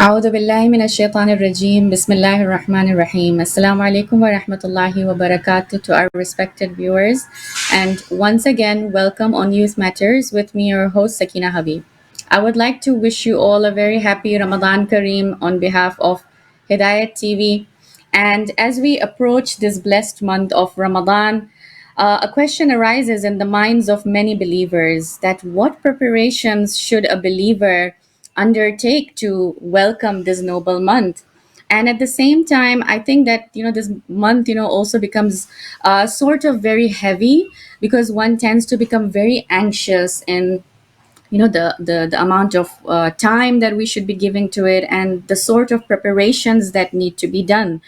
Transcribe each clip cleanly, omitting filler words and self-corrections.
أعوذ بالله من الشيطان الرجيم بسم الله الرحمن الرحيم Assalamu alaikum wa rahmatullahi wa barakatuh to our respected viewers, and once again welcome on Youth Matters with me, your host Sakina Habib. I would like to wish you all a very happy Ramadan Kareem on behalf of Hidayat TV. And as we approach this blessed month of Ramadan, a question arises in the minds of many believers: that what preparations should a believer undertake to welcome this noble month? And at the same time, I think that this month also becomes sort of very heavy, because one tends to become very anxious in the amount of time that we should be giving to it, and the sort of preparations that need to be done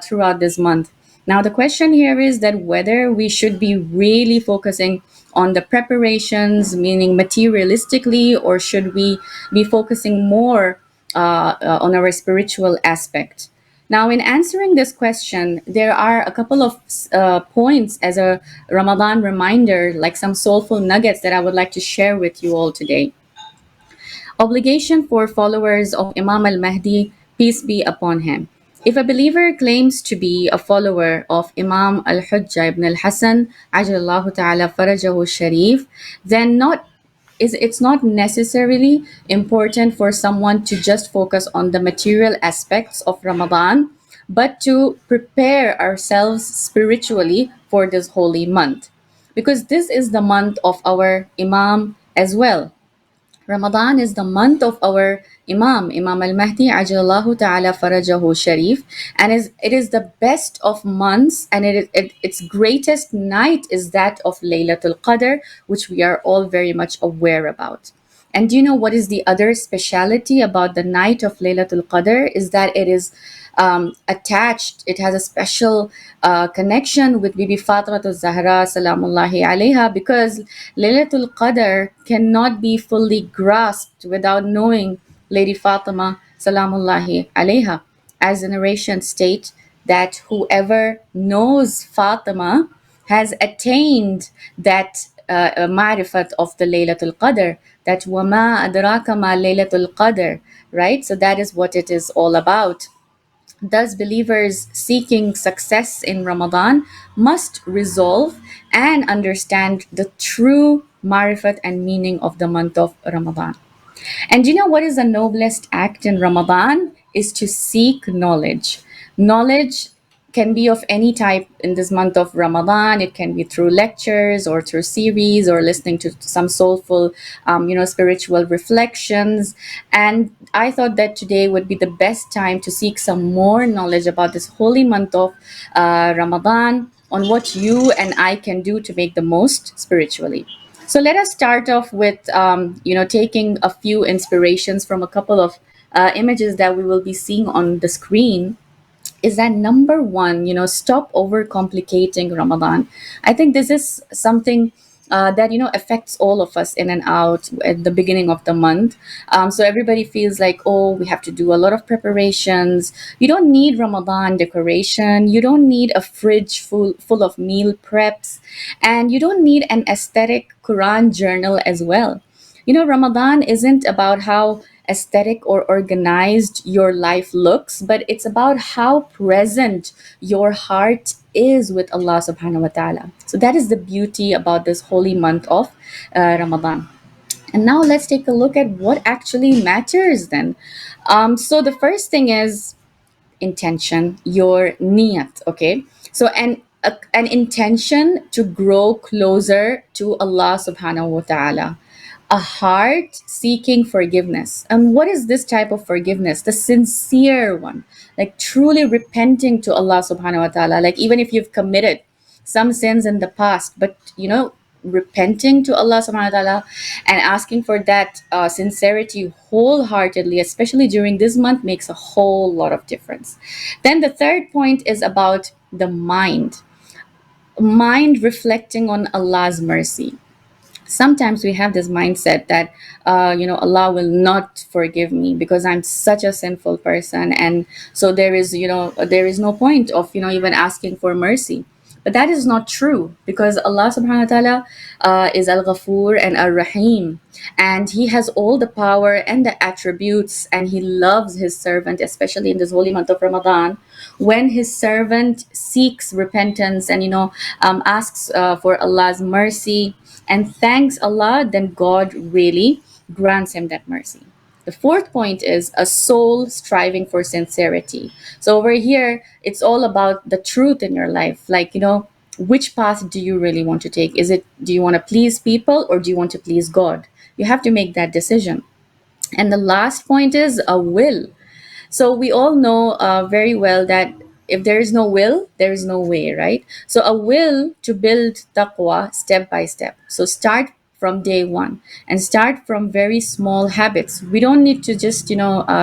throughout this month. Now the question here is that whether we should be really focusing on the preparations, meaning materialistically, or should we be focusing more on our spiritual aspect. Now, in answering this question, there are a couple of points as a Ramadan reminder, like some soulful nuggets that I would like to share with you all today. Obligation for followers of Imam al Mahdi, peace be upon him. If a believer claims to be a follower of Imam al Hujjah ibn al Hassan, Ajallahu Ta'ala Farajahu Sharif, then it's not necessarily important for someone to just focus on the material aspects of Ramadan, but to prepare ourselves spiritually for this holy month. Because this is the month of our Imam as well. Ramadan is the month of our Imam al Mahdi, Ajallahu Ta'ala Farajahu Sharif, and it is the best of months, and its greatest night is that of Laylatul Qadr, which we are all very much aware about. And do you know what is the other speciality about the night of Laylatul Qadr? Is that it is attached, it has a special connection with Bibi Fatima Zahra Salamullahi Alaiha, because Laylatul Qadr cannot be fully grasped without knowing Lady Fatima Salamullahi Alaiha. As the narration state that whoever knows Fatima has attained that ma'rifat of the Laylatul Qadr, that wama adraka ma Laylatul Qadr, right? So that is what it is all about. Thus, believers seeking success in Ramadan must resolve and understand the true marifat and meaning of the month of Ramadan. And you know what is the noblest act in Ramadan? Is to seek knowledge. Knowledge can be of any type in this month of Ramadan. It can be through lectures or through series or listening to some soulful, spiritual reflections. And I thought that today would be the best time to seek some more knowledge about this holy month of Ramadan, on what you and I can do to make the most spiritually. So let us start off with, taking a few inspirations from a couple of images that we will be seeing on the screen. Is that number one, stop overcomplicating Ramadan. I think this is something that affects all of us in and out at the beginning of the month. So everybody feels like, oh, we have to do a lot of preparations. You don't need Ramadan decoration. You don't need a fridge full of meal preps, and you don't need an aesthetic Quran journal as well. Ramadan isn't about how aesthetic or organized your life looks, but it's about how present your heart is with Allah subhanahu wa ta'ala. So that is the beauty about this holy month of Ramadan. And now let's take a look at what actually matters then. So the first thing is intention, your niyat, okay? So an intention to grow closer to Allah subhanahu wa ta'ala, a heart seeking forgiveness. And what is this type of forgiveness? The sincere one, like truly repenting to Allah subhanahu wa ta'ala. Like even if you've committed some sins in the past, but repenting to Allah subhanahu wa ta'ala and asking for that sincerity wholeheartedly, especially during this month, makes a whole lot of difference. Then the third point is about the mind reflecting on Allah's mercy. Sometimes we have this mindset that Allah will not forgive me because I'm such a sinful person, and so there is no point of even asking for mercy. But that is not true, because Allah subhanahu wa ta'ala is Al-Ghafur and Ar-Rahim, and He has all the power and the attributes, and He loves His servant, especially in this holy month of Ramadan, when His servant seeks repentance and asks for Allah's mercy and thanks Allah, then God really grants him that mercy. The fourth point is a soul striving for sincerity. So over here, it's all about the truth in your life. Like, which path do you really want to take? Do you want to please people, or do you want to please God? You have to make that decision. And the last point is a will. So we all know very well that if there is no will, there is no way, right? So a will to build taqwa step by step. So start from day one and start from very small habits. We don't need to just,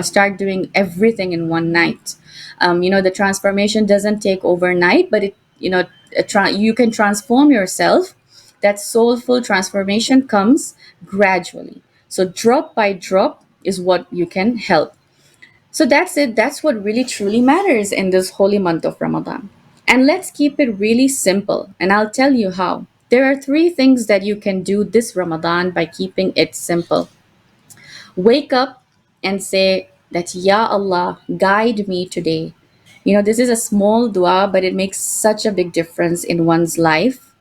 start doing everything in one night. The transformation doesn't take overnight, but you can transform yourself. That soulful transformation comes gradually. So drop by drop is what you can help. So that's it. That's what really truly matters in this holy month of Ramadan. And let's keep it really simple. And I'll tell you how. There are three things that you can do this Ramadan by keeping it simple. Wake up and say that, Ya Allah, guide me today. This is a small dua, but it makes such a big difference in one's life.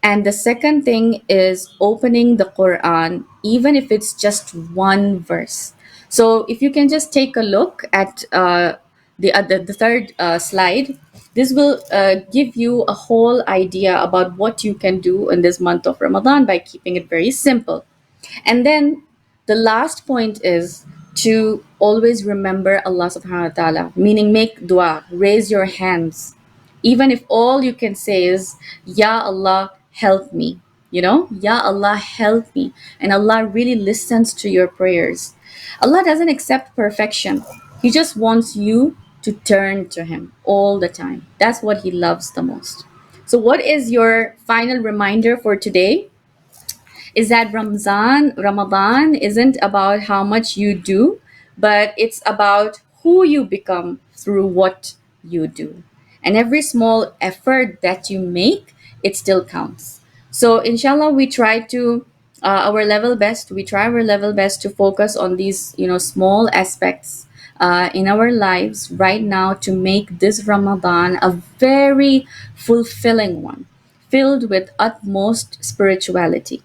And the second thing is opening the Quran, even if it's just one verse. So if you can just take a look at the third slide, this will give you a whole idea about what you can do in this month of Ramadan by keeping it very simple. And then the last point is to always remember Allah subhanahu wa ta'ala, meaning make dua, raise your hands. Even if all you can say is, Ya Allah, help me. Ya Allah, help me. And Allah really listens to your prayers. Allah doesn't accept perfection. He just wants you to turn to Him all the time. That's what He loves the most. So, what is your final reminder for today? Is that Ramadan isn't about how much you do, but it's about who you become through what you do. And every small effort that you make, it still counts. So inshallah, we try our level best to focus on these, small aspects in our lives right now to make this Ramadan a very fulfilling one, filled with utmost spirituality.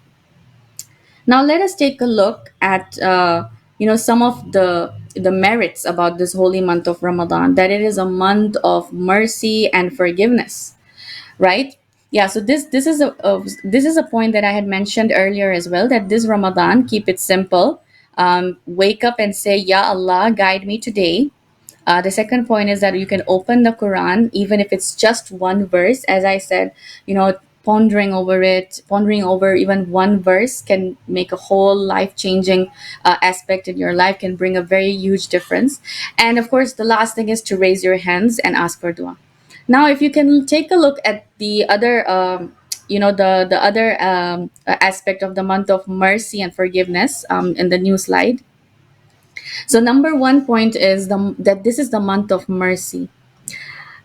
Now let us take a look at some of the merits about this holy month of Ramadan. That it is a month of mercy and forgiveness, right? Yeah. So this is a point that I had mentioned earlier as well. That this Ramadan, keep it simple. Wake up and say, Ya Allah, guide me today. The second point is that you can open the Quran, even if it's just one verse. As I said, pondering over it, pondering over even one verse can make a whole life changing aspect in your life, can bring a very huge difference. And of course, the last thing is to raise your hands and ask for dua. Now, if you can take a look at the other, the other aspect of the month of mercy and forgiveness in the new slide. So number one point is that this is the month of mercy.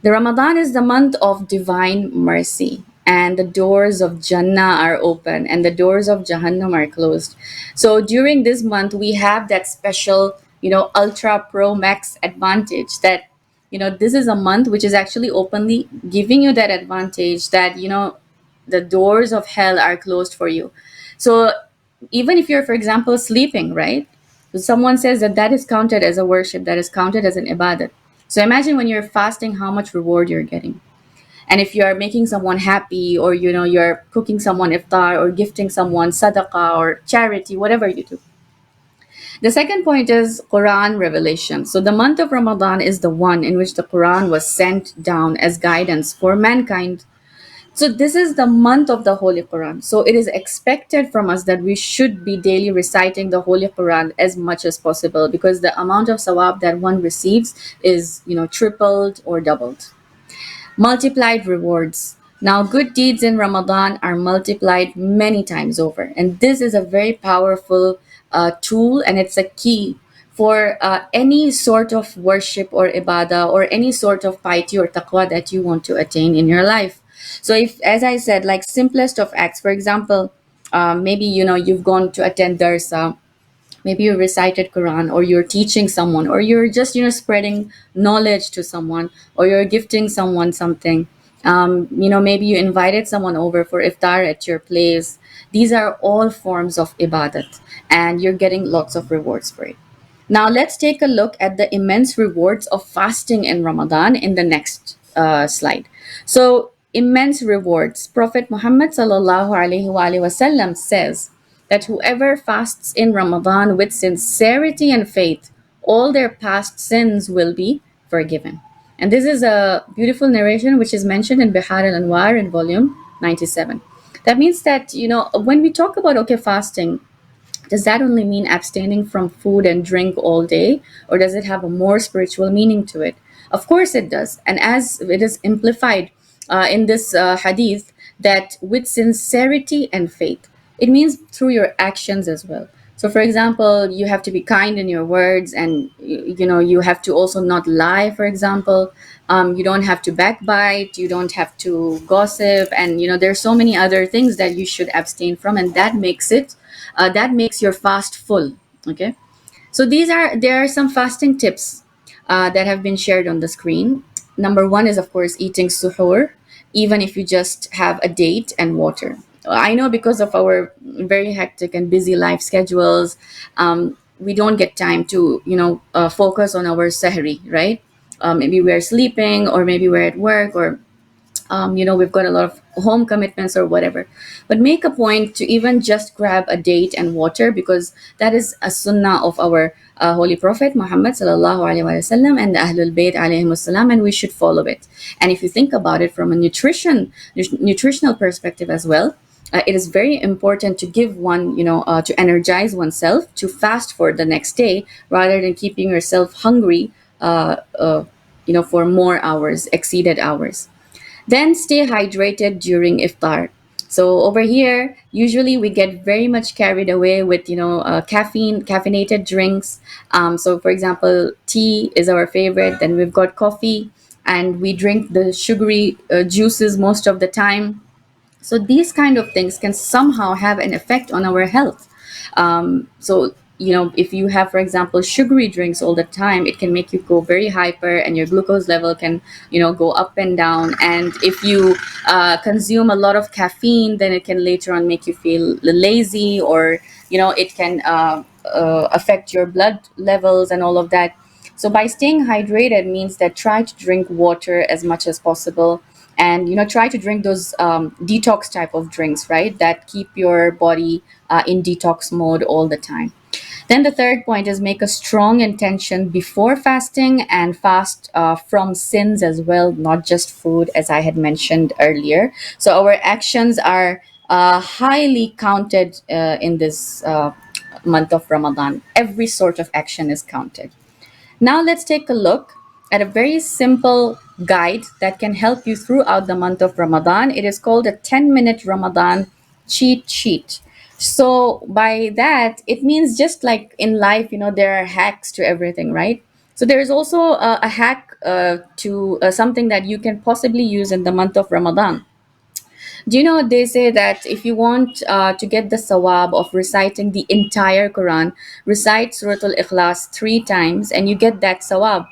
The Ramadan is the month of divine mercy, and the doors of Jannah are open and the doors of Jahannam are closed. So during this month, we have that special, Ultra Pro Max advantage that, this is a month which is actually openly giving you that advantage that, the doors of hell are closed for you. So even if you're, for example, sleeping, right? Someone says that is counted as a worship, that is counted as an ibadat. So imagine when you're fasting, how much reward you're getting. And if you're making someone happy, or you're cooking someone iftar, or gifting someone sadaqah or charity, whatever you do. The second point is Quran revelation. So the month of Ramadan is the one in which the Quran was sent down as guidance for mankind. So this is the month of the Holy Quran. So it is expected from us that we should be daily reciting the Holy Quran as much as possible, because the amount of sawab that one receives is, tripled or doubled. Multiplied rewards. Now, good deeds in Ramadan are multiplied many times over. And this is a very powerful tool, and it's a key for any sort of worship or ibadah, or any sort of piety or taqwa that you want to attain in your life. So if, as I said, like simplest of acts, for example, maybe you've gone to attend darsa, maybe you recited quran, or you're teaching someone, or you're just spreading knowledge to someone, or you're gifting someone something. Maybe you invited someone over for iftar at your place. These are all forms of ibadat, and you're getting lots of rewards for it. Now let's take a look at the immense rewards of fasting in Ramadan in the next slide. So, immense rewards. Prophet Muhammad sallallahu alaihi wasallam says that whoever fasts in Ramadan with sincerity and faith, all their past sins will be forgiven. And this is a beautiful narration which is mentioned in Bihar al Anwar in volume 97. That means that, when we talk about, okay, fasting, does that only mean abstaining from food and drink all day, or does it have a more spiritual meaning to it? Of course, it does. And as it is amplified in this hadith, that with sincerity and faith, it means through your actions as well. So, for example, you have to be kind in your words, and you have to also not lie. For example, you don't have to backbite, you don't have to gossip, and there's so many other things that you should abstain from, and that makes your fast full. Okay, so there are some fasting tips that have been shared on the screen. Number one is, of course, eating suhoor, even if you just have a date and water. I know, because of our very hectic and busy life schedules, we don't get time to focus on our sahri, right? Maybe we're sleeping, or maybe we're at work, or we've got a lot of home commitments or whatever. But make a point to even just grab a date and water, because that is a sunnah of our Holy Prophet Muhammad sallallahu alaihi wasallam and the Ahlul Bayt alayhim salam, and we should follow it. And if you think about it from a nutritional perspective as well, it is very important to give one, to energize oneself to fast for the next day, rather than keeping yourself hungry, for more hours, exceeded hours. Then stay hydrated during iftar. So over here, usually we get very much carried away with caffeinated drinks. So for example, tea is our favorite. Then we've got coffee, and we drink the sugary juices most of the time. So these kind of things can somehow have an effect on our health. So if you have, for example, sugary drinks all the time, it can make you go very hyper, and your glucose level can go up and down. And if you consume a lot of caffeine, then it can later on make you feel lazy, or it can affect your blood levels and all of that. So by staying hydrated means that try to drink water as much as possible, and try to drink those detox type of drinks, right, that keep your body in detox mode all the time. Then the third point is make a strong intention before fasting, and fast from sins as well, not just food, as I had mentioned earlier. So our actions are highly counted in this month of Ramadan. Every sort of action is counted. Now let's take a look at a very simple guide that can help you throughout the month of Ramadan. It is called a 10-minute Ramadan cheat sheet. So by that, it means just like in life, there are hacks to everything, right? So there is also a hack to something that you can possibly use in the month of Ramadan. Do you know they say that if you want to get the sawab of reciting the entire Quran, recite Surah Al-Ikhlas 3 times, and you get that sawab,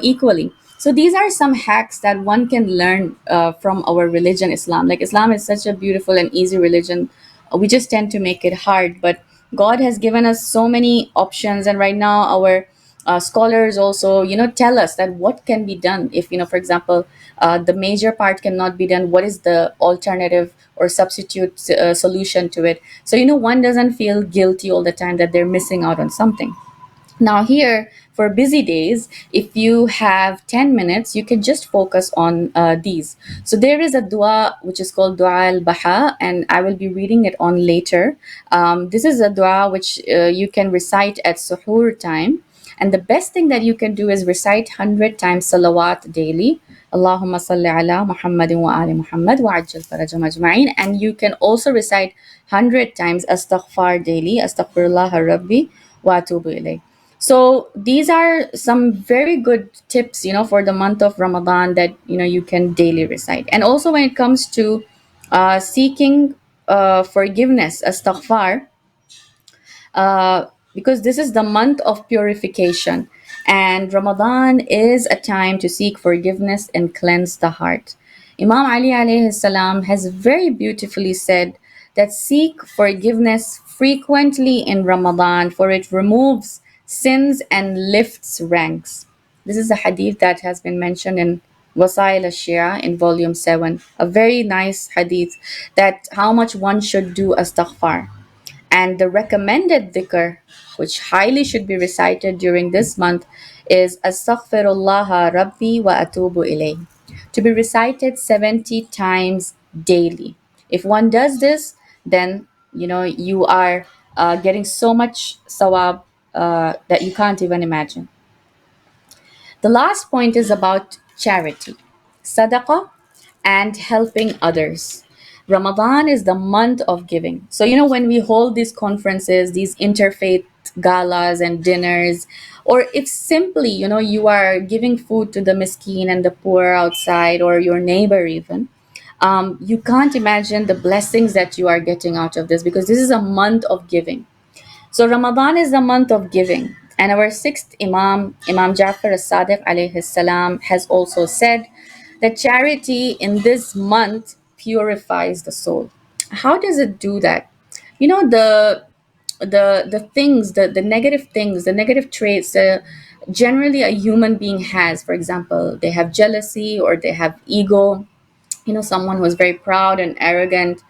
equally. So these are some hacks that one can learn from our religion, Islam. Like, Islam is such a beautiful and easy religion. We just tend to make it hard, but God has given us so many options, and right now our scholars also tell us that what can be done if for example, the major part cannot be done, what is the alternative or substitute solution to it, so one doesn't feel guilty all the time that they're missing out on something. Now here, for busy days, if you have 10 minutes, you can just focus on these. So there is a dua which is called Dua al-Baha, and I will be reading it on later. This is a dua which you can recite at suhoor time. And the best thing that you can do is recite 100 times salawat daily. Allahumma salli ala Muhammadin wa ali Muhammad wa ajjal farajam ajma'in. And you can also recite 100 times astaghfar daily. Astaghfirullah rabbi wa atubu ilayh. So these are some very good tips, for the month of Ramadan that you can daily recite. And also when it comes to seeking forgiveness, astaghfar, uh, because this is the month of purification, and Ramadan is a time to seek forgiveness and cleanse the heart. Imam Ali alayhi salam has very beautifully said that seek forgiveness frequently in Ramadan, for it removes sins and lifts ranks. This is a hadith that has been mentioned in Wasail al-Shia in volume 7, a very nice hadith, that how much one should do astaghfar. And the recommended dhikr, which highly should be recited during this month, is Astaghfirullah Rabbi wa atubu ilayh, to be recited 70 times daily. If one does this, then you are getting so much sawab that you can't even imagine. The last point is about charity, sadaqah, and helping others. Ramadan is the month of giving. So, when we hold these conferences, these interfaith galas and dinners, or if simply, you are giving food to the miskin and the poor outside, or your neighbor even, you can't imagine the blessings that you are getting out of this, because this is a month of giving. So Ramadan is the month of giving. And our sixth Imam, Imam Jafar as-Sadiq alayhi salam, has also said that charity in this month purifies the soul. How does it do that? The things, the negative things, the negative traits generally a human being has. For example, they have jealousy, or they have ego. Someone who is very proud and arrogant.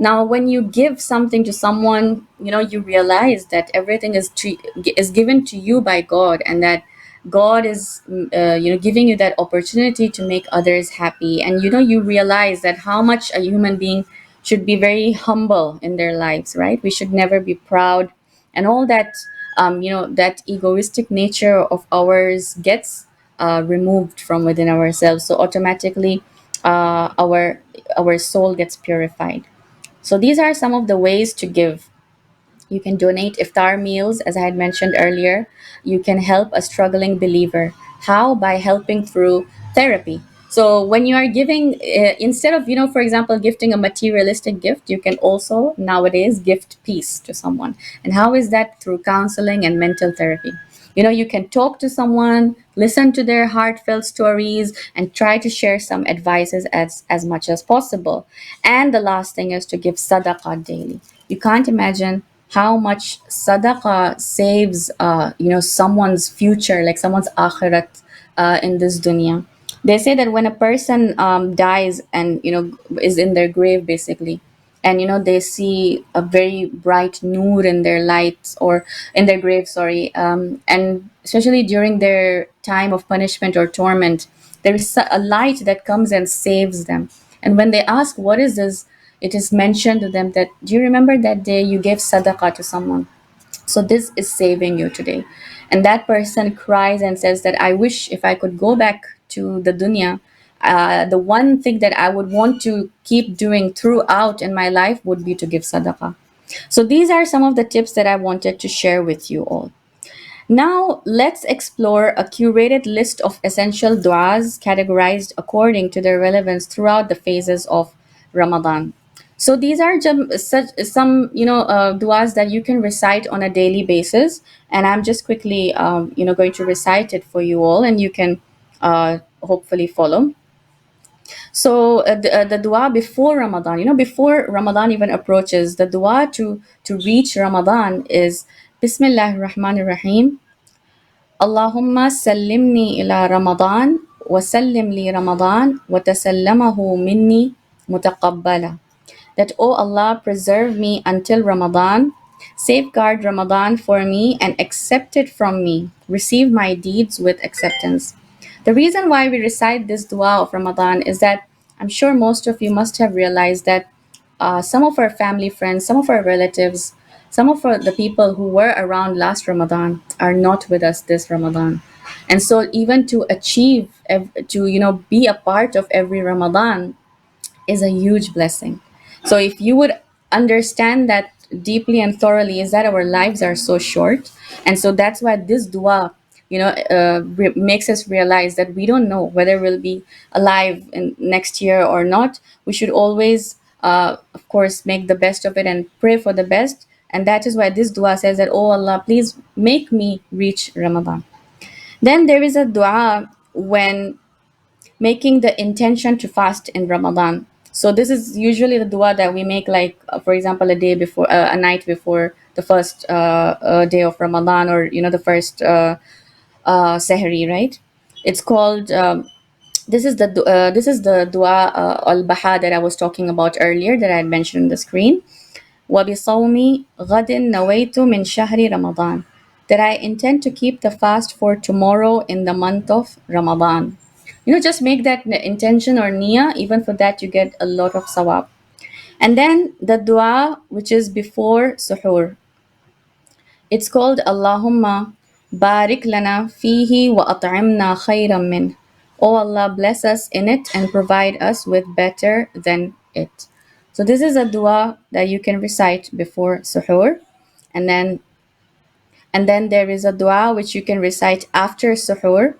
Now, when you give something to someone, you realize that everything is given to you by God, and that God is, giving you that opportunity to make others happy. And you realize that how much a human being should be very humble in their lives, right? We should never be proud, and all that, that egoistic nature of ours gets removed from within ourselves. So automatically, our soul gets purified. So these are some of the ways to give. You can donate iftar meals, as I had mentioned earlier. You can help a struggling believer. How? By helping through therapy. So when you are giving, instead of, for example, gifting a materialistic gift, you can also nowadays gift peace to someone. And how is that? Through counseling and mental therapy. You can talk to someone, listen to their heartfelt stories, and try to share some advices as much as possible. And the last thing is to give sadaqah daily. You can't imagine how much sadaqah saves someone's future, like someone's akhirat, in this dunya. They say that when a person dies and is in their grave, basically, and they see a very bright noor in their lights, or in their grave, sorry, and especially during their time of punishment or torment, there is a light that comes and saves them. And when they ask what is this, it is mentioned to them that, do you remember that day you gave sadaqah to someone? So this is saving you today. And that person cries and says that, I wish if I could go back to the dunya, the one thing that I would want to keep doing throughout in my life would be to give sadaqah. So these are some of the tips that I wanted to share with you all. Now, let's explore a curated list of essential du'as categorized according to their relevance throughout the phases of Ramadan. So these are some du'as that you can recite on a daily basis, and I'm just quickly going to recite it for you all, and you can hopefully follow. So the dua before Ramadan, before Ramadan even approaches, the dua to reach Ramadan is Bismillahir Rahmanir Rahim. Allahumma sallimni ila Ramadan wa sallim li Ramadan wa tasallamahu minni mutaqabbala. That, O Allah, preserve me until Ramadan, safeguard Ramadan for me and accept it from me. Receive my deeds with acceptance. The reason why we recite this dua of Ramadan is that I'm sure most of you must have realized that some of our family friends, some of our relatives, some of the people who were around last Ramadan are not with us this Ramadan. And so even to achieve, to, be a part of every Ramadan is a huge blessing. So if you would understand that deeply and thoroughly is that our lives are so short, and so that's why this dua, makes us realize that we don't know whether we'll be alive in next year or not. We should always, of course, make the best of it and pray for the best. And that is why this dua says that, oh Allah, please make me reach Ramadan. Then there is a dua when making the intention to fast in Ramadan. So this is usually the dua that we make, like for example, a day before, a night before the first day of Ramadan, or the first sehri, right? It's called. This is the dua al baha that I was talking about earlier, that I had mentioned on the screen. وَبِصَوْمِ غَدٍ نَوَيْتُ مِنْ شَهْرِ رَمَضَانَ, that I intend to keep the fast for tomorrow in the month of Ramadan. Just make that intention or niyyah. Even for that, you get a lot of sawab. And then the dua, which is before suhoor, it's called Allahumma barik lana fihi wa at'imna khayran min. Oh Allah, bless us in it and provide us with better than it. So this is a dua that you can recite before suhoor, and then there is a dua which you can recite after suhoor.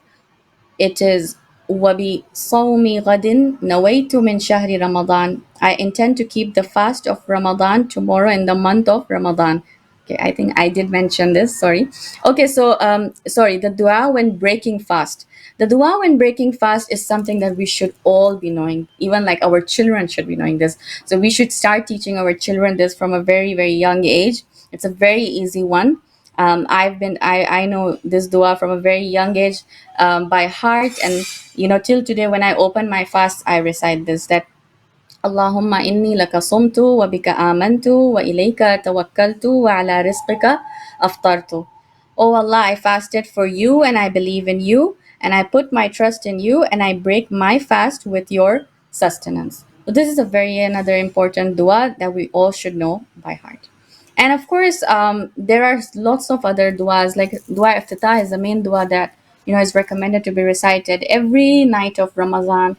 It is Wabi Sawmi Gadin Nawaitu min Shahri Ramadan. I intend to keep the fast of Ramadan tomorrow in the month of Ramadan. Okay, I think I did mention this. Sorry. Okay, so sorry, the dua when breaking fast. The dua when breaking fast is something that we should all be knowing. Even like our children should be knowing this. So we should start teaching our children this from a very, very young age. It's a very easy one. I know this dua from a very young age, by heart, and till today when I open my fast I recite this, that Allahumma inni laka sumtu wa bika amantu wa ilayka tawakkaltu wa ala rizqika aftartu. Oh Allah, I fasted for you and I believe in you and I put my trust in you and I break my fast with your sustenance. So this is a very another important dua that we all should know by heart. And of course, there are lots of other duas, like dua iftitah is the main dua that is recommended to be recited every night of Ramadan.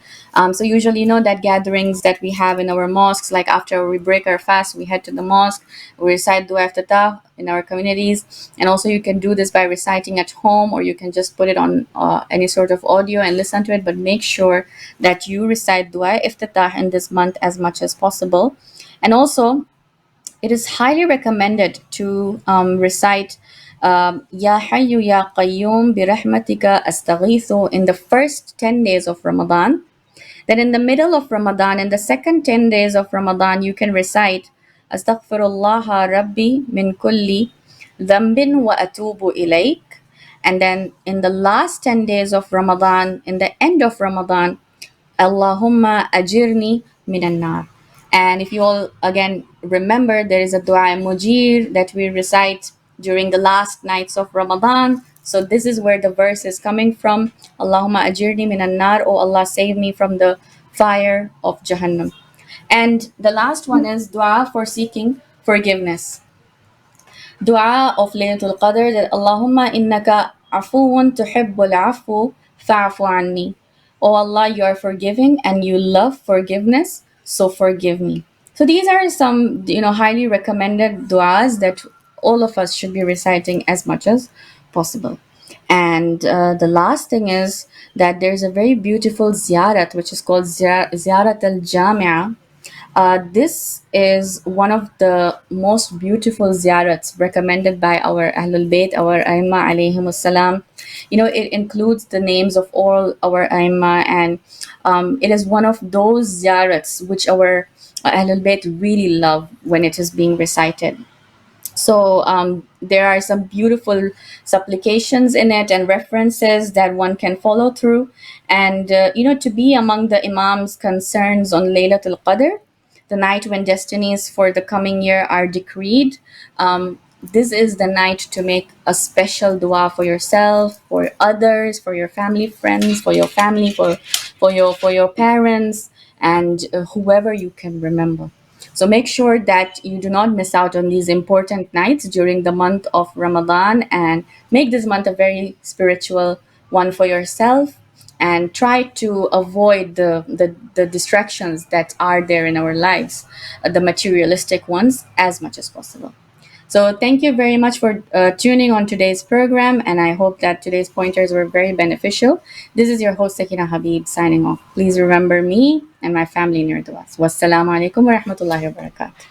So usually, that gatherings that we have in our mosques, like after we break our fast, we head to the mosque, we recite dua iftitah in our communities, and also you can do this by reciting at home, or you can just put it on any sort of audio and listen to it. But make sure that you recite dua iftitah in this month as much as possible, and also it is highly recommended to recite Ya Hayyu Ya Qayyum bi Rahmatika Astaghithu in the first 10 days of Ramadan. Then in the middle of Ramadan, in the second 10 days of Ramadan, you can recite Astaghfirullah Rabbi min kulli dhanbin wa atubu ilayk. And then in the last 10 days of Ramadan, in the end of Ramadan, Allahumma ajirni minan nar. And if you all again remember, there is a dua mujir that we recite during the last nights of Ramadan. So this is where the verse is coming from. Allahumma ajirni minan nar. Oh Allah, save me from the fire of Jahannam. And the last one is dua for seeking forgiveness. Dua of Laylatul Qadr, that Allahumma innaka afuun tuhibbul afu fa'fu anni. Oh Allah, you are forgiving and you love forgiveness, so forgive me. So these are some, highly recommended duas that all of us should be reciting as much as possible. And the last thing is that there's a very beautiful ziyarat which is called Ziyarat al Jamia. This is one of the most beautiful ziyarats recommended by our Ahlul Bayt, our Aimma alayhim salam. It includes the names of all our Aimma, and it is one of those ziyarats which our Ahlul Bayt really love when it is being recited. So there are some beautiful supplications in it and references that one can follow through. And, to be among the Imam's concerns on Laylatul Qadr, the night when destinies for the coming year are decreed. This is the night to make a special dua for yourself, for others, for your family, friends, for your family, for your parents, and whoever you can remember. So make sure that you do not miss out on these important nights during the month of Ramadan, and make this month a very spiritual one for yourself. and try to avoid the distractions that are there in our lives, the materialistic ones, as much as possible. So thank you very much for tuning on today's program, and I hope that today's pointers were very beneficial. This is your host Sakina Habib signing off. Please remember me and my family in your duas. Wassalamu alaikum wa rahmatullahi wa barakatuh.